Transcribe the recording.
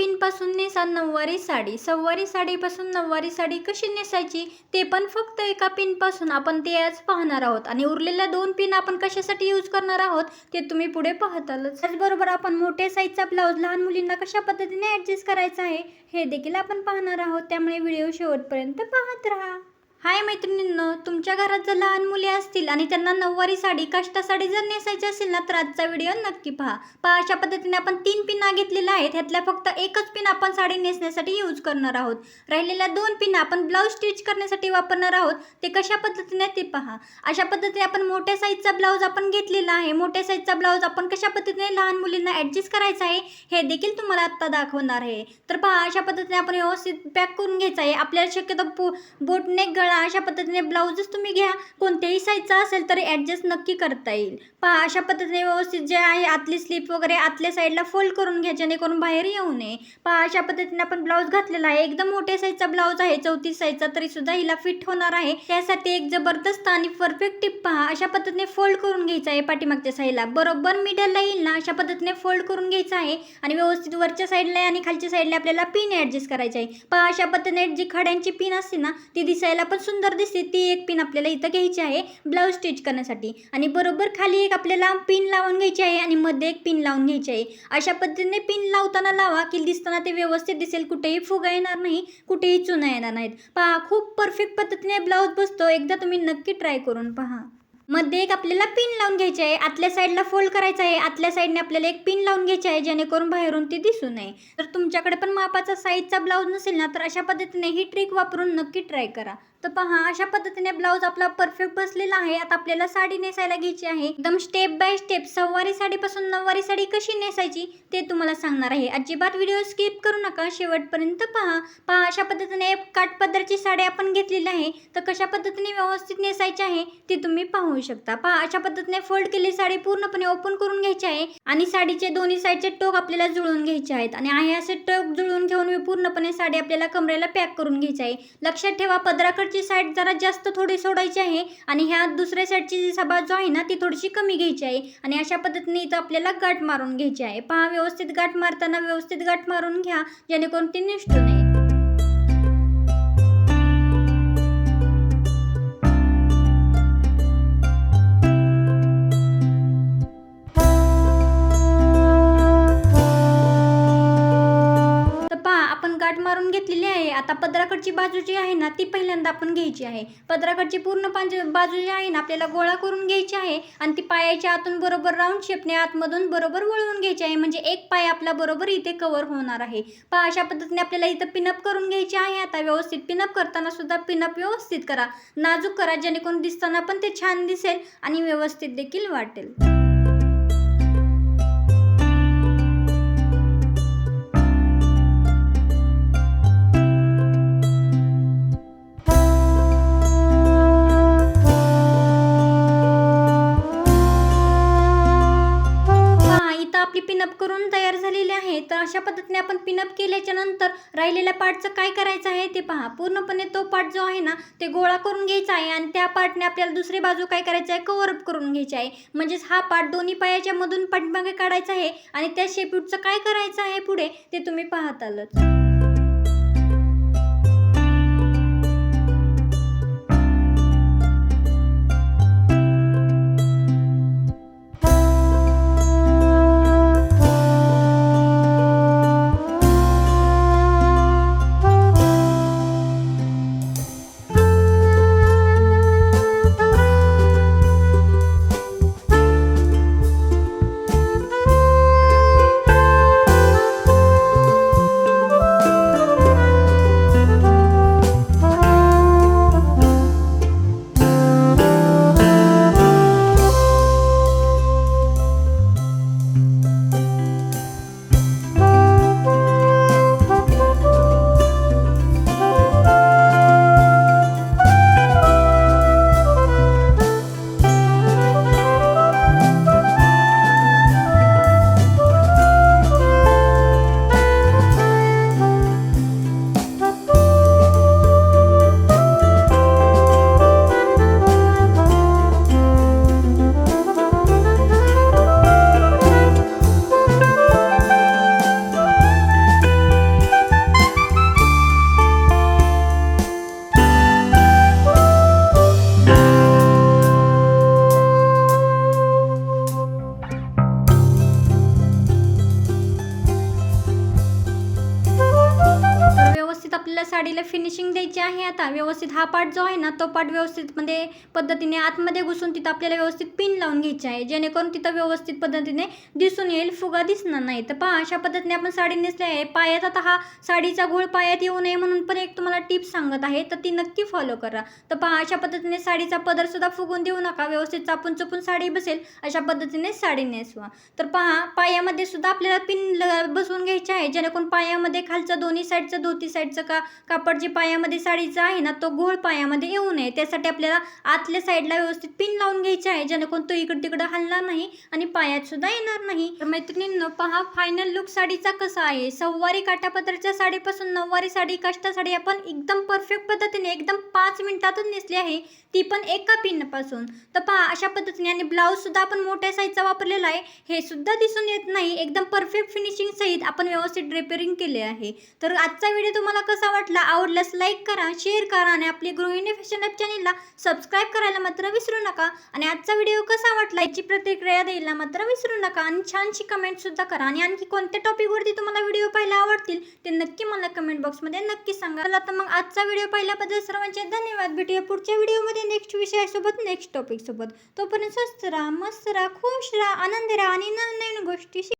पिनपासून NASA नऊवारी साडी. सव्वारी साडीपासून नऊवारी साडी कशी नेसायची ते पण फक्त एका पिनपासून आपण ते आज पाहणार आहोत. आणि उरलेल्या 2 पिन आपण कशासाठी यूज करणार आहोत ते तुम्ही पुढे पाहतालच. त्याचबरोबर आपण मोठ्या साईजचा ब्लाऊज लहान मुलींना कशा पद्धतीने ॲडजस्ट करायचा आहे हे देखील आपण पाहणार आहोत. त्यामुळे व्हिडिओ शेवटपर्यंत पाहत राहा. हाय मैत्रिणींनो, तुमच्या घरात जर लहान मुले असतील आणि त्यांना नऊवारी साडी काष्टा साडी जर नेसायची असेल ना तर आजचा व्हिडिओ नक्की पहा. अशा पद्धतीने आपण 3 पिना घेतलेल्या आहेत. ह्यातल्या फक्त एकच पिन आपण साडी नेसण्यासाठी यूज करणार आहोत. राहिलेल्या 2 पिन आपण ब्लाऊज स्टिच करण्यासाठी वापरणार आहोत. ते कशा पद्धतीने ते पहा. अशा पद्धतीने आपण मोठ्या साईजचा ब्लाऊज आपण घेतलेला आहे. मोठ्या साईजचा ब्लाऊज आपण कशा पद्धतीने लहान मुलींना ॲडजस्ट करायचा आहे हे देखील तुम्हाला आत्ता दाखवणार आहे. तर पहा, अशा पद्धतीने आपण व्यवस्थित पॅक करून घ्यायचं आहे. आपल्याला शक्यतो बोट नेक गळा अशा पद्धतीने ब्लाऊजच तुम्ही घ्या. कोणत्याही साईजचा असेल तरी ॲडजस्ट नक्की करता येईल. पहा, अशा पद्धतीने व्यवस्थित जे आहे आतली स्लीप वगैरे आतल्या साईडला फोल्ड करून घ्या जेणेकरून बाहेर येऊ नये. पहा, अशा पद्धतीने आपण ब्लाऊज घातलेला आहे. एकदम मोठ्या साईजचा ब्लाऊज आहे, 34 साईजचा, तरी सुद्धा हिला फिट होणार आहे. त्यासाठी एक जबरदस्त आणि परफेक्ट टिप पहा. अशा पद्धतीने फोल्ड करून घ्यायचं आहे. पाठीमागच्या साईडला बरोबर मिडलला येईल ना अशा पद्धतीने फोल्ड करून घ्यायचं आहे. आणि व्यवस्थित वरच्या साईडला आणि खालच्या साईडला आपल्याला पिन ॲडजस्ट करायची आहे. पहा, अशा पद्धतीने जी खड्यांची पिन असते ना ती दिसायला पण सुंदर दिसते. ती एक पिन आपल्याला इथं घ्यायची आहे ब्लाऊज स्टिच करण्यासाठी. आणि बरोबर खाली एक आपल्याला पिन लावून घ्यायची आहे आणि मध्ये एक पिन लावून घ्यायची आहे. अशा पद्धतीने पिन लावताना लावा की दिसताना ते व्यवस्थित दिसेल. कुठेही फुगा येणार नाही, कुठेही चुना येणार नाहीत. पहा, खूप परफेक्ट पद्धतीने ब्लाऊज बसतो. एकदा तुम्ही नक्की ट्राय करून पहा. मध्ये एक आपल्याला पिन लावून घ्यायची आहे. आतल्या साईडला फोल्ड करायचं आहे. आतल्या साईडने आपल्याला एक पिन लावून घ्यायची आहे जेणेकरून बाहेरून ती दिसू नये. तर तुमच्याकडे पण मापाचा साईजचा ब्लाऊज नसेल ना तर अशा पद्धतीने ही ट्रिक वापरून नक्की ट्राय करा. तर पहा, अशा पद्धतीने ब्लाऊज आपला परफेक्ट बसलेला आहे. आता आपल्याला साडी नेसायला घ्यायची आहे. एकदम स्टेप बाय स्टेप सव्वारी साडीपासून नऊवारी साडी कशी नेसायची ते तुम्हाला सांगणार आहे. अजिबात व्हिडिओ स्किप करू नका, शेवटपर्यंत पहा. अशा पद्धतीने काठपदरची साडी आपण घेतलेली आहे. तर कशा पद्धतीने व्यवस्थित नेसायची आहे ते तुम्ही पाहू शकता. अशा पद्धतीने फोल्ड केलेली साडी पूर्णपणे ओपन करून घ्यायची आहे. आणि साडीचे दोन्ही साईडचे टोक आपल्याला जुळून घ्यायचे आहेत. आणि आहे असे टोक जुळून घेऊन पूर्णपणे साडी आपल्याला कमरेला पॅक करून घ्यायची आहे. लक्षात ठेवा, पदराकडची साईड जरा जास्त थोडी सोडायची आहे आणि ह्या दुसऱ्या साईडची जी बाजू आहे ना ती थोडीशी कमी घ्यायची आहे. आणि अशा पद्धतीने इथं आपल्याला गाठ मारून घ्यायची आहे. पहा, व्यवस्थित गाठ मारताना व्यवस्थित गाठ मारून घ्या जेणेकरून ती निसटू नये. गाठ मारून घेतलेली आहे. आता पदराकडची बाजू जी आहे ना ती पहिल्यांदा आपण घ्यायची आहे. पदराकडची पूर्ण बाजू जी आहे ना आपल्याला गोळा करून घ्यायची आहे आणि ती पायाच्या आतून बरोबर राऊंड शेपने आतमधून बरोबर वळवून घ्यायची आहे. म्हणजे एक पाय आपला बरोबर इथे कव्हर होणार आहे. अशा पद्धतीने आपल्याला इथं पिनअप करून घ्यायची आहे. आता व्यवस्थित पिनअप करताना सुद्धा पिनअप व्यवस्थित करा, नाजूक करा जेणेकरून दिसताना पण ते छान दिसेल आणि व्यवस्थित देखील वाटेल. आपली पिनअप करून तयार झालेली आहे. तर अशा पद्धतीने आपण पिनअप केल्याच्या नंतर राहिलेल्या पार्टचं काय करायचं आहे ते पहा. पूर्णपणे तो पार्ट जो आहे ना ते गोळा करून घ्यायचा आहे आणि त्या पार्टने आपल्याला दुसरी बाजू काय करायचं आहे, कव्हर अप करून घ्यायची आहे. म्हणजेच हा पार्ट दोन्ही पायाच्या मधून पाठीमागे काढायचा आहे आणि त्या शेपूटचं काय करायचं आहे पुढे ते तुम्ही पाहतालच. फिनिशिंग द्यायची आहे. आता व्यवस्थित हा पार्ट जो आहे ना तो पार्ट व्यवस्थित पद्धतीने आतमध्ये घुसून तिथं आपल्याला व्यवस्थित पिन लावून घ्यायची आहे, जेणेकरून तिथं व्यवस्थित पद्धतीने दिसून येईल, फुगा दिसणार नाही. तर पहा अशा पद्धतीने आपण साडी नेसली आहे. पायात आता हा साडीचा घोळ पायात येऊ नये म्हणून पण एक तुम्हाला टिप्स सांगत आहे, तर ती नक्की फॉलो करा. तर पहा अशा पद्धतीने साडीचा पदर सुद्धा फुगून देऊ नका, व्यवस्थित चापून चपून साडी बसेल अशा पद्धतीने साडी नेसवा. तर पहा पायामध्ये सुद्धा आपल्याला पिन बसवून घ्यायची आहे, जेणेकरून पायामध्ये खालचं दोन्ही साईडचं धोती साईडचं कापड जे पायामध्ये साडीचं आहे ना तो घोळ पायामध्ये येऊ नये, त्यासाठी आपल्याला आतल्या साईडला व्यवस्थित पिन लावून घ्यायची आहे, जेणेकरून तो इकडं तिकडं हलणार नाही आणि पायात सुद्धा येणार नाही. तर मैत्रिणींनो पहा फायनल लुक साडीचा कसा आहे. सव्वारी काठापदरच्या साडीपासून नऊवारी साडी काष्टा साडी आपण एकदम परफेक्ट पद्धतीने एकदम 5 मिनिटातच नेसली आहे, ती पण एका पिनपासून. तर पहा अशा पद्धतीने. आणि ब्लाऊज सुद्धा आपण मोठ्या साईजचा वापरलेला आहे, हे सुद्धा दिसून येत नाही, एकदम परफेक्ट फिनिशिंग सहित आपण व्यवस्थित ड्रेपरिंग केले आहे. तर आजचा व्हिडिओ तुम्हाला कसा वाटला, आवडल्यास लाईक करा, शेअर करा आणि आपली गृहिणी फॅशन ॲप चॅनलला सबस्क्राईब करायला मात्र विसरू नका. आणि आजचा व्हिडिओ कसा वाटला याची प्रतिक्रिया द्यायला मात्र विसरू नका आणि छानशी कमेंट सुद्धा करा. आणि आणखी कोणत्या टॉपिकवरती तुम्हाला व्हिडिओ पाहायला आवडतील ते नक्की मला कमेंट बॉक्समध्ये नक्की सांगा. चला तर मग आजचा व्हिडिओ पाहिल्याबद्दल सर्वांचे धन्यवाद. भेटूया पुढच्या व्हिडिओमध्ये नेक्स्ट विषयासोबत, नेक्स्ट टॉपिक सोबत. तोपर्यंत स्वस्त राहा, मस्त राहा, खुश राहा, आनंदी राहा आणि नवीन नवीन गोष्टी